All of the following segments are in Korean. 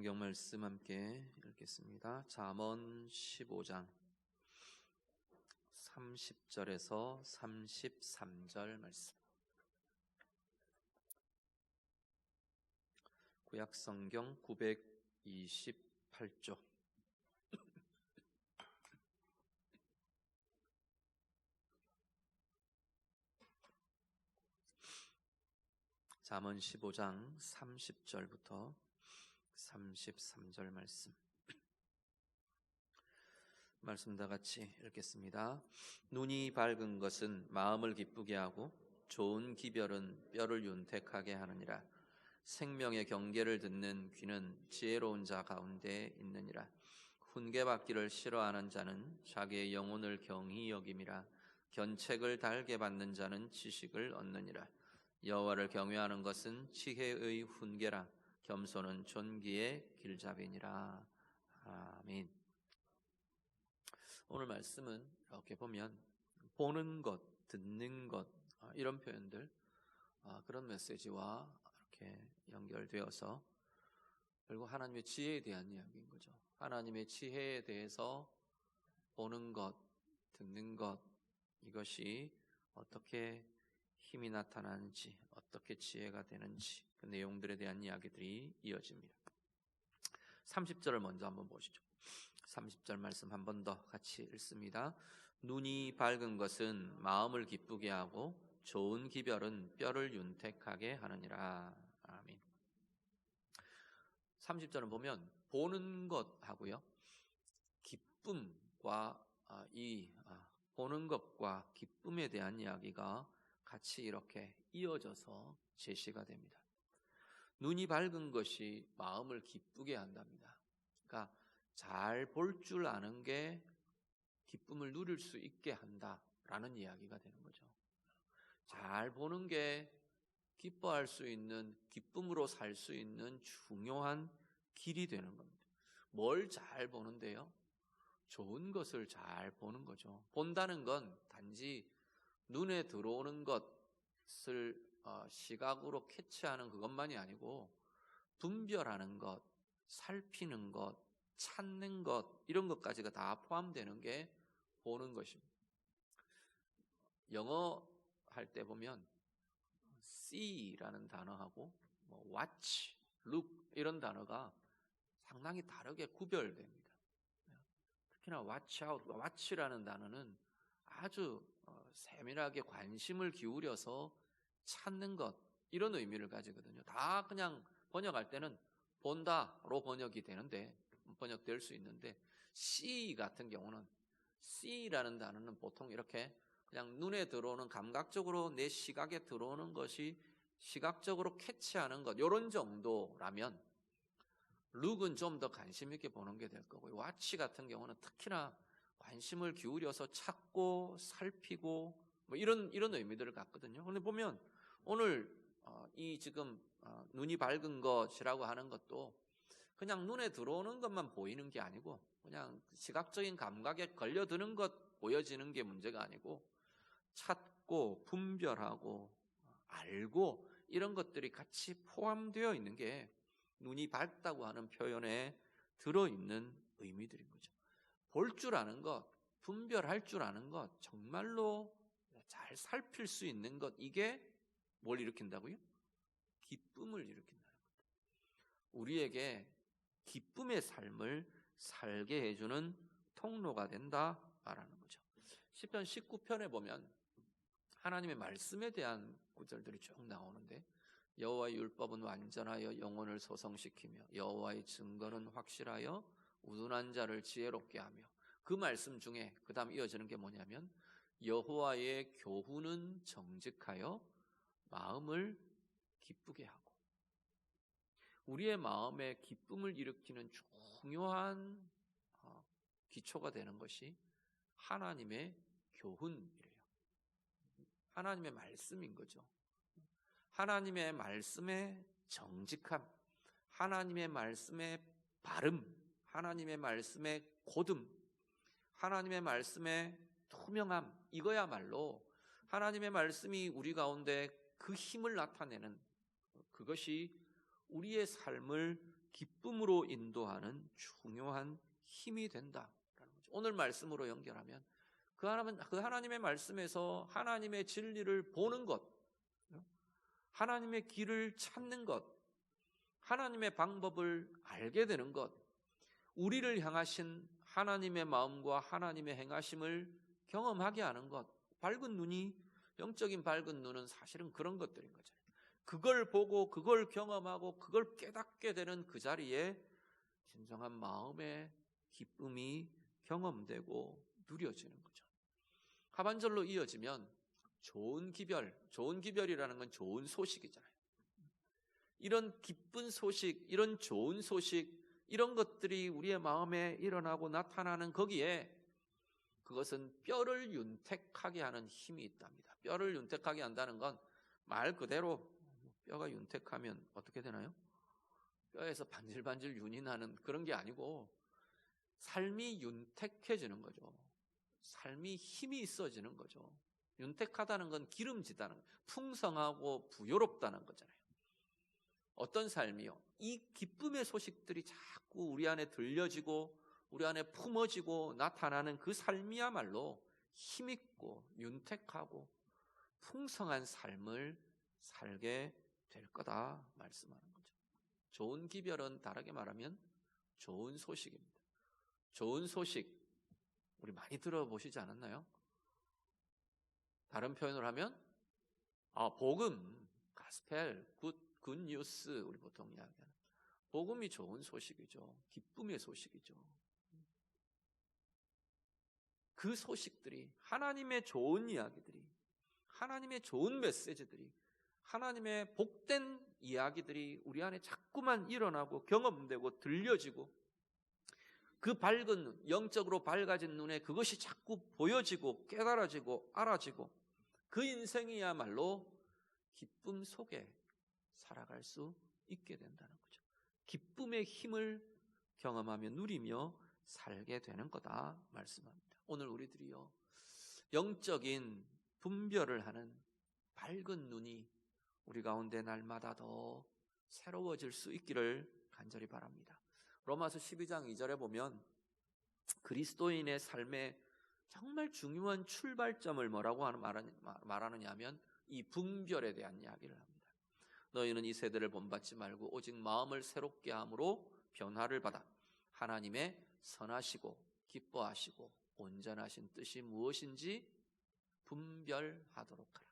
성경 말씀 함께 읽겠습니다. 잠언 15장 30절에서 33절 말씀. 구약 성경 928쪽. 잠언 15장 30절부터 33절 말씀 다 같이 읽겠습니다. 눈이 밝은 것은 마음을 기쁘게 하고 좋은 기별은 뼈를 윤택하게 하느니라. 생명의 경계를 듣는 귀는 지혜로운 자 가운데 있느니라. 훈계받기를 싫어하는 자는 자기의 영혼을 경히 여김이라. 견책을 달게 받는 자는 지식을 얻느니라. 여호와를 경외하는 것은 지혜의 훈계라. 겸손은 존귀의 길잡이니라. 아멘. 오늘 말씀은 이렇게 보면 보는 것, 듣는 것 이런 표현들 그런 메시지와 이렇게 연결되어서 결국 하나님의 지혜에 대한 이야기인 거죠. 하나님의 지혜에 대해서 보는 것, 듣는 것 이것이 어떻게 힘이 나타나는지, 어떻게 지혜가 되는지 그 내용들에 대한 이야기들이 이어집니다. 30절을 먼저 한번 보시죠. 30절 말씀 한 번 더 같이 읽습니다. 눈이 밝은 것은 마음을 기쁘게 하고 좋은 기별은 뼈를 윤택하게 하느니라. 아멘. 30절은 보면 보는 것하고요, 기쁨과 보는 것과 기쁨에 대한 이야기가 같이 이렇게 이어져서 제시가 됩니다. 눈이 밝은 것이 마음을 기쁘게 한답니다. 그러니까 잘 볼 줄 아는 게 기쁨을 누릴 수 있게 한다라는 이야기가 되는 거죠. 잘 보는 게 기뻐할 수 있는, 기쁨으로 살 수 있는 중요한 길이 되는 겁니다. 뭘 잘 보는데요? 좋은 것을 잘 보는 거죠. 본다는 건 단지 눈에 들어오는 것을 시각으로 캐치하는 그것만이 아니고 분별하는 것, 살피는 것, 찾는 것 이런 것까지가 다 포함되는 게 보는 것입니다. 영어 할 때 보면 see라는 단어하고 watch, look 이런 단어가 상당히 다르게 구별됩니다. 특히나 watch out, watch라는 단어는 아주 세밀하게 관심을 기울여서 찾는 것 이런 의미를 가지거든요. 다 그냥 번역할 때는 본다로 번역될 수 있는데 see 같은 경우는 see라는 단어는 보통 이렇게 그냥 눈에 들어오는 감각적으로 내 시각에 들어오는 것이 시각적으로 캐치하는 것 이런 정도라면 look은 좀 더 관심 있게 보는 게 될 거고요. watch 같은 경우는 특히나 관심을 기울여서 찾고 살피고 이런 의미들을 갖거든요. 그런데 보면 오늘 이 지금 눈이 밝은 것이라고 하는 것도 그냥 눈에 들어오는 것만 보이는 게 아니고 그냥 시각적인 감각에 걸려드는 것 보여지는 게 문제가 아니고 찾고 분별하고 알고 이런 것들이 같이 포함되어 있는 게 눈이 밝다고 하는 표현에 들어있는 의미들인 거죠. 볼 줄 아는 것, 분별할 줄 아는 것, 정말로 잘 살필 수 있는 것 이게 뭘 일으킨다고요? 기쁨을 일으킨다는 겁니다. 우리에게 기쁨의 삶을 살게 해주는 통로가 된다 말하는 거죠. 시편 19편에 보면 하나님의 말씀에 대한 구절들이 쭉 나오는데 여호와의 율법은 완전하여 영혼을 소성시키며 여호와의 증거는 확실하여 우둔한 자를 지혜롭게 하며 그 말씀 중에 그 다음 이어지는 게 뭐냐면 여호와의 교훈은 정직하여 마음을 기쁘게 하고 우리의 마음에 기쁨을 일으키는 중요한 기초가 되는 것이 하나님의 교훈이래요. 하나님의 말씀인 거죠. 하나님의 말씀의 정직함, 하나님의 말씀의 바름, 하나님의 말씀의 고듬, 하나님의 말씀의 투명함 이거야말로 하나님의 말씀이 우리 가운데 그 힘을 나타내는 그것이 우리의 삶을 기쁨으로 인도하는 중요한 힘이 된다라는 거죠. 오늘 말씀으로 연결하면 그 하나님의 말씀에서 하나님의 진리를 보는 것, 하나님의 길을 찾는 것, 하나님의 방법을 알게 되는 것, 우리를 향하신 하나님의 마음과 하나님의 행하심을 경험하게 하는 것, 밝은 눈이, 영적인 밝은 눈은 사실은 그런 것들인 거잖아요. 그걸 보고 그걸 경험하고 그걸 깨닫게 되는 그 자리에 진정한 마음의 기쁨이 경험되고 누려지는 거죠. 하반절로 이어지면 좋은 기별이라는 건 좋은 소식이잖아요. 이런 기쁜 소식, 이런 좋은 소식, 이런 것들이 우리의 마음에 일어나고 나타나는 거기에 그것은 뼈를 윤택하게 하는 힘이 있답니다. 뼈를 윤택하게 한다는 건 말 그대로 뼈가 윤택하면 어떻게 되나요? 뼈에서 반질반질 윤이 나는 그런 게 아니고 삶이 윤택해지는 거죠. 삶이 힘이 있어지는 거죠. 윤택하다는 건 기름지다는 거예요. 풍성하고 부요롭다는 거잖아요. 어떤 삶이요? 이 기쁨의 소식들이 자꾸 우리 안에 들려지고 우리 안에 품어지고 나타나는 그 삶이야말로 힘있고 윤택하고 풍성한 삶을 살게 될 거다 말씀하는 거죠. 좋은 기별은 다르게 말하면 좋은 소식입니다. 좋은 소식 우리 많이 들어보시지 않았나요? 다른 표현을 하면 복음, 가스펠, 굿 뉴스 우리 보통 이야기하는 복음이 좋은 소식이죠. 기쁨의 소식이죠. 그 소식들이 하나님의 좋은 이야기들이 하나님의 좋은 메시지들이 하나님의 복된 이야기들이 우리 안에 자꾸만 일어나고 경험되고 들려지고 그 밝은 눈, 영적으로 밝아진 눈에 그것이 자꾸 보여지고 깨달아지고 알아지고 그 인생이야말로 기쁨 속에 살아갈 수 있게 된다는 거죠. 기쁨의 힘을 경험하며 누리며 살게 되는 거다 말씀합니다. 오늘 우리들이요 영적인 분별을 하는 밝은 눈이 우리 가운데 날마다 더 새로워질 수 있기를 간절히 바랍니다. 로마서 12장 2절에 보면 그리스도인의 삶의 정말 중요한 출발점을 뭐라고 말하느냐 하면 이 분별에 대한 이야기를 합니다. 너희는 이 세대를 본받지 말고 오직 마음을 새롭게 함으로 변화를 받아 하나님의 선하시고 기뻐하시고 온전하신 뜻이 무엇인지 분별하도록 하라.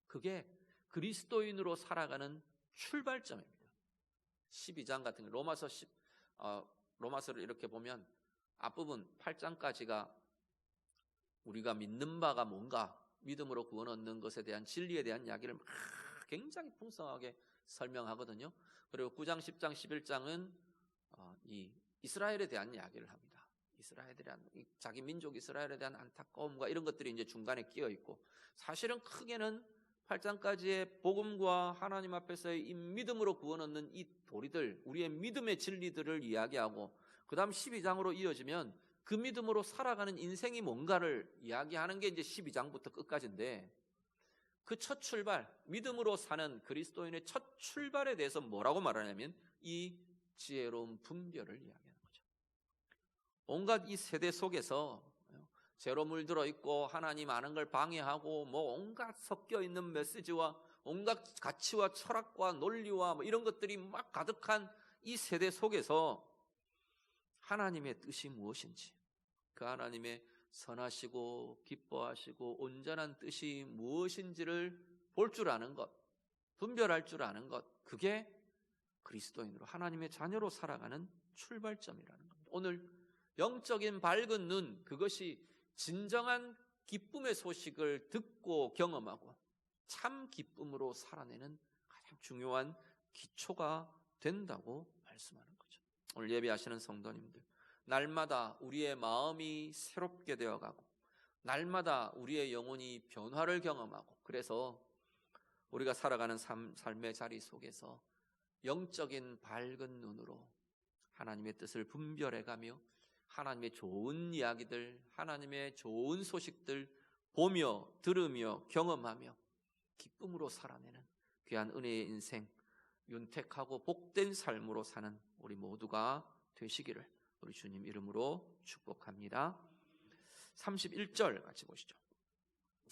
그게 그리스도인으로 살아가는 출발점입니다. 12장 같은 로마서를 이렇게 보면 앞부분 8장까지가 우리가 믿는 바가 뭔가 믿음으로 구원 얻는 것에 대한 진리에 대한 이야기를 굉장히 풍성하게 설명하거든요. 그리고 9장, 10장, 11장은 이 이스라엘에 대한 이야기를 합니다. 이스라엘에 대한 자기 민족 이스라엘에 대한 안타까움과 이런 것들이 이제 중간에 끼어 있고 사실은 크게는 8장까지의 복음과 하나님 앞에서의 이 믿음으로 구원 얻는 이 도리들, 우리의 믿음의 진리들을 이야기하고 그 다음 12장으로 이어지면 그 믿음으로 살아가는 인생이 뭔가를 이야기하는 게 이제 12장부터 끝까지인데 그 첫 출발, 믿음으로 사는 그리스도인의 첫 출발에 대해서 뭐라고 말하냐면 이 지혜로운 분별을 이야기하는 거죠. 온갖 이 세대 속에서 죄로 물들어 있고 하나님 아는 걸 방해하고 뭐 온갖 섞여 있는 메시지와 온갖 가치와 철학과 논리와 뭐 이런 것들이 막 가득한 이 세대 속에서 하나님의 뜻이 무엇인지, 그 하나님의 선하시고 기뻐하시고 온전한 뜻이 무엇인지를 볼 줄 아는 것, 분별할 줄 아는 것, 그게 그리스도인으로 하나님의 자녀로 살아가는 출발점이라는 겁니다. 오늘 영적인 밝은 눈, 그것이 진정한 기쁨의 소식을 듣고 경험하고 참 기쁨으로 살아내는 가장 중요한 기초가 된다고 말씀하는 거죠. 오늘 예배하시는 성도님들, 날마다 우리의 마음이 새롭게 되어가고 날마다 우리의 영혼이 변화를 경험하고 그래서 우리가 살아가는 삶의 자리 속에서 영적인 밝은 눈으로 하나님의 뜻을 분별해가며 하나님의 좋은 이야기들, 하나님의 좋은 소식들 보며 들으며 경험하며 기쁨으로 살아내는 귀한 은혜의 인생 윤택하고 복된 삶으로 사는 우리 모두가 되시기를 우리 주님 이름으로 축복합니다. 31절 같이 보시죠.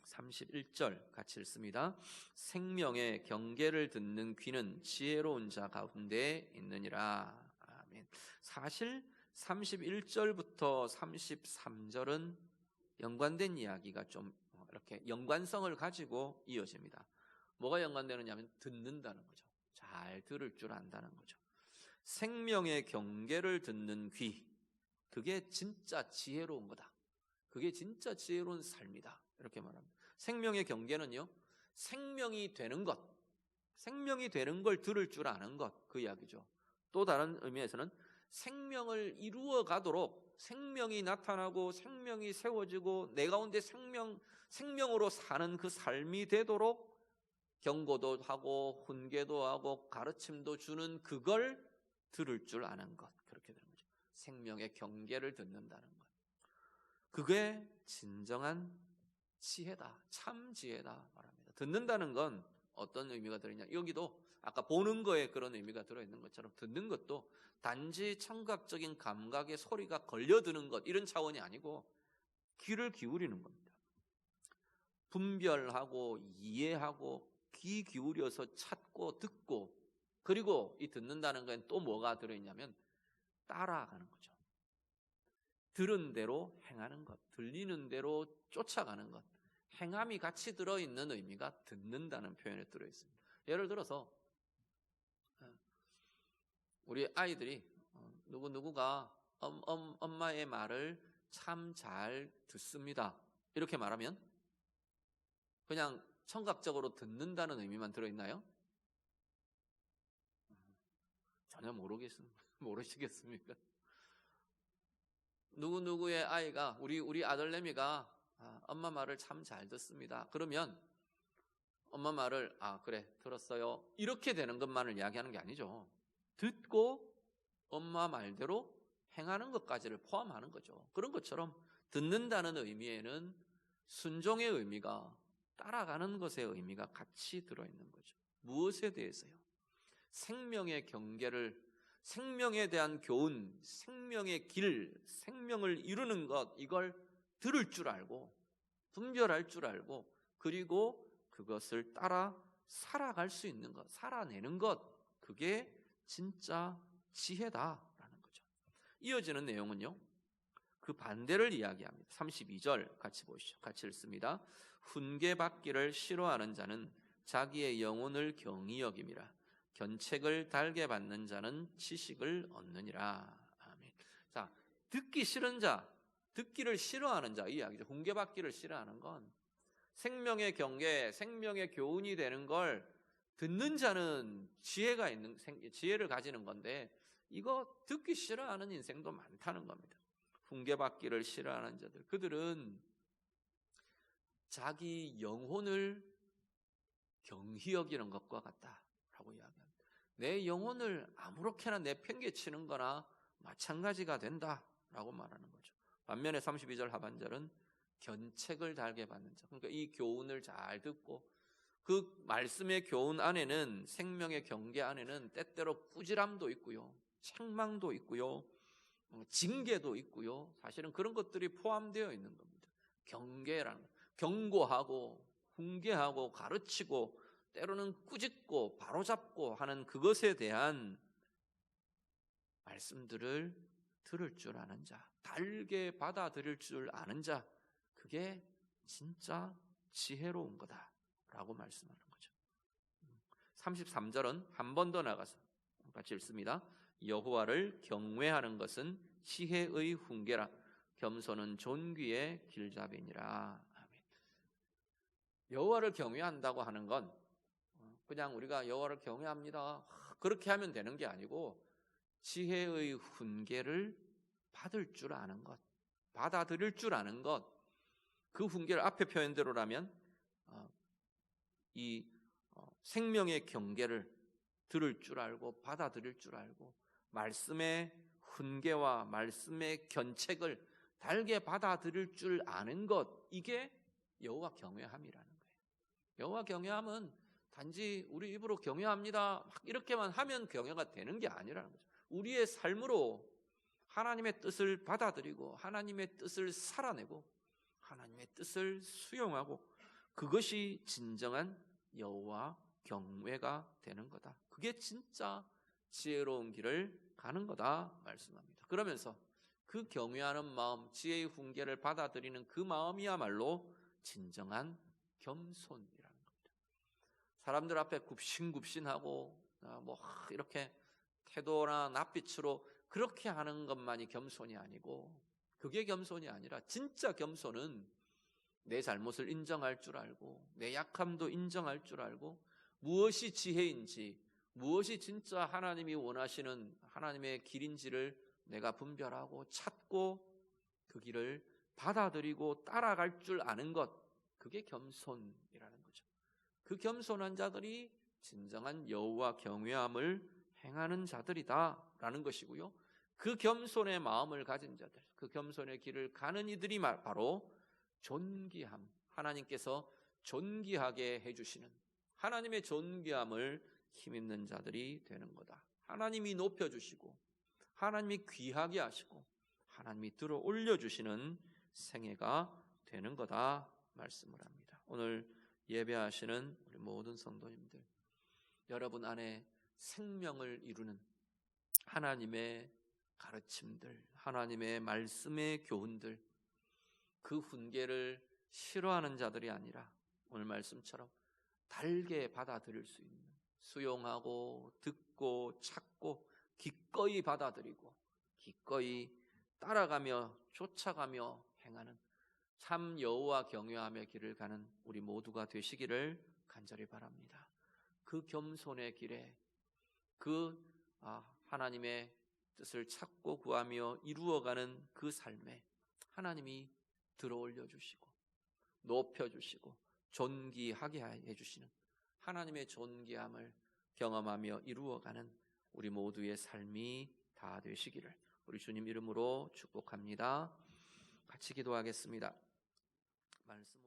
31절 같이 읽습니다. 생명의 경계를 듣는 귀는 지혜로운 자 가운데 있느니라. 아멘. 사실 31절부터 33절은 연관된 이야기가 좀 이렇게 연관성을 가지고 이어집니다. 뭐가 연관되느냐면 듣는다는 거죠. 잘 들을 줄 안다는 거죠. 생명의 경계를 듣는 귀, 그게 진짜 지혜로운 거다. 그게 진짜 지혜로운 삶이다. 이렇게 말합니다. 생명의 경계는요, 생명이 되는 것, 생명이 되는 걸 들을 줄 아는 것, 그 이야기죠. 또 다른 의미에서는 생명을 이루어 가도록 생명이 나타나고 생명이 세워지고 내 가운데 생명으로 사는 그 삶이 되도록 경고도 하고 훈계도 하고 가르침도 주는 그걸 들을 줄 아는 것, 그렇게 되는 거죠. 생명의 경계를 듣는다는 것, 그게 진정한 지혜다, 참 지혜다 말합니다. 듣는다는 건 어떤 의미가 들어있냐, 여기도 아까 보는 거에 그런 의미가 들어있는 것처럼 듣는 것도 단지 청각적인 감각의 소리가 걸려드는 것, 이런 차원이 아니고 귀를 기울이는 겁니다. 분별하고 이해하고 귀 기울여서 찾고 듣고, 그리고 이 듣는다는 건 또 뭐가 들어있냐면 따라가는 거죠. 들은 대로 행하는 것, 들리는 대로 쫓아가는 것, 행함이 같이 들어있는 의미가 듣는다는 표현에 들어있습니다. 예를 들어서 우리 아이들이 누구누구가 엄마의 말을 참 잘 듣습니다, 이렇게 말하면 그냥 청각적으로 듣는다는 의미만 들어있나요? 전혀 모르시겠습니까? 누구누구의 아이가, 우리 아들내미가 엄마 말을 참 잘 듣습니다, 그러면 엄마 말을 그래 들었어요, 이렇게 되는 것만을 이야기하는 게 아니죠. 듣고 엄마 말대로 행하는 것까지를 포함하는 거죠. 그런 것처럼 듣는다는 의미에는 순종의 의미가, 따라가는 것의 의미가 같이 들어있는 거죠. 무엇에 대해서요? 생명의 경계를, 생명에 대한 교훈, 생명의 길, 생명을 이루는 것, 이걸 들을 줄 알고 분별할 줄 알고, 그리고 그것을 따라 살아갈 수 있는 것, 살아내는 것, 그게 진짜 지혜다라는 거죠. 이어지는 내용은요, 그 반대를 이야기합니다. 32절 같이 보시죠. 같이 읽습니다. 훈계받기를 싫어하는 자는 자기의 영혼을 경히 여김이라. 견책을 달게 받는 자는 지식을 얻느니라. 아멘. 자, 듣기 싫은 자, 듣기를 싫어하는 자, 이 이야기죠. 훈계받기를 싫어하는 건 생명의 경계, 생명의 교훈이 되는 걸 듣는 자는 지혜를 가지는 건데, 이거 듣기 싫어하는 인생도 많다는 겁니다. 훈계받기를 싫어하는 자들, 그들은 자기 영혼을 경히 여기는 것과 같다라고 이야기합니다. 내 영혼을 아무렇게나 내팽개치는 거나 마찬가지가 된다라고 말하는 거죠. 반면에 32절 하반절은 견책을 달게 받는 자, 그러니까 이 교훈을 잘 듣고 그 말씀의 교훈 안에는, 생명의 경계 안에는 때때로 꾸지람도 있고요, 책망도 있고요, 징계도 있고요, 사실은 그런 것들이 포함되어 있는 겁니다. 경계라는, 경고하고 훈계하고 가르치고 때로는 꾸짖고 바로잡고 하는 그것에 대한 말씀들을 들을 줄 아는 자, 달게 받아들일 줄 아는 자, 그게 진짜 지혜로운 거다라고 말씀하는 거죠. 33절은 한 번 더 나가서 같이 읽습니다. 여호와를 경외하는 것은 지혜의 훈계라. 겸손은 존귀의 길잡이니라. 아멘. 여호와를 경외한다고 하는 건 그냥 우리가 여호와를 경외합니다, 그렇게 하면 되는 게 아니고, 지혜의 훈계를 받을 줄 아는 것, 받아들일 줄 아는 것, 그 훈계를 앞에 표현대로라면 이 생명의 경계를 들을 줄 알고 받아들일 줄 알고, 말씀의 훈계와 말씀의 견책을 달게 받아들일 줄 아는 것, 이게 여호와 경외함이라는 거예요. 여호와 경외함은 단지 우리 입으로 경외합니다 막 이렇게만 하면 경외가 되는 게 아니라는 거죠. 우리의 삶으로 하나님의 뜻을 받아들이고 하나님의 뜻을 살아내고 하나님의 뜻을 수용하고 그것이 진정한 여호와 경외가 되는 거다. 그게 진짜 지혜로운 길을 가는 거다 말씀합니다. 그러면서 그 경외하는 마음, 지혜의 훈계를 받아들이는 그 마음이야말로 진정한 겸손이라는 겁니다. 사람들 앞에 굽신굽신하고 뭐 이렇게 태도나 낯빛으로 그렇게 하는 것만이 겸손이 아니고, 그게 겸손이 아니라 진짜 겸손은 내 잘못을 인정할 줄 알고 내 약함도 인정할 줄 알고 무엇이 지혜인지 무엇이 진짜 하나님이 원하시는 하나님의 길인지를 내가 분별하고 찾고 그 길을 받아들이고 따라갈 줄 아는 것, 그게 겸손이라는 거죠. 그 겸손한 자들이 진정한 여호와 경외함을 행하는 자들이다라는 것이고요. 그 겸손의 마음을 가진 자들, 그 겸손의 길을 가는 이들이 바로 존귀함, 하나님께서 존귀하게 해주시는 하나님의 존귀함을 힘입는 자들이 되는 거다. 하나님이 높여주시고 하나님이 귀하게 하시고 하나님이 들어 올려주시는 생애가 되는 거다 말씀을 합니다. 오늘 예배하시는 우리 모든 성도님들, 여러분 안에 생명을 이루는 하나님의 가르침들, 하나님의 말씀의 교훈들, 그 훈계를 싫어하는 자들이 아니라 오늘 말씀처럼 달게 받아들일 수 있는, 수용하고 듣고 찾고 기꺼이 받아들이고 기꺼이 따라가며 쫓아가며 행하는 참 여호와 경외하며 길을 가는 우리 모두가 되시기를 간절히 바랍니다. 그 겸손의 길에 그 하나님의 뜻을 찾고 구하며 이루어가는 그 삶에 하나님이 들어올려 주시고 높여주시고 존귀하게 해주시는 하나님의 존귀함을 경험하며 이루어가는 우리 모두의 삶이 다 되시기를 우리 주님 이름으로 축복합니다. 같이 기도하겠습니다. 말씀으로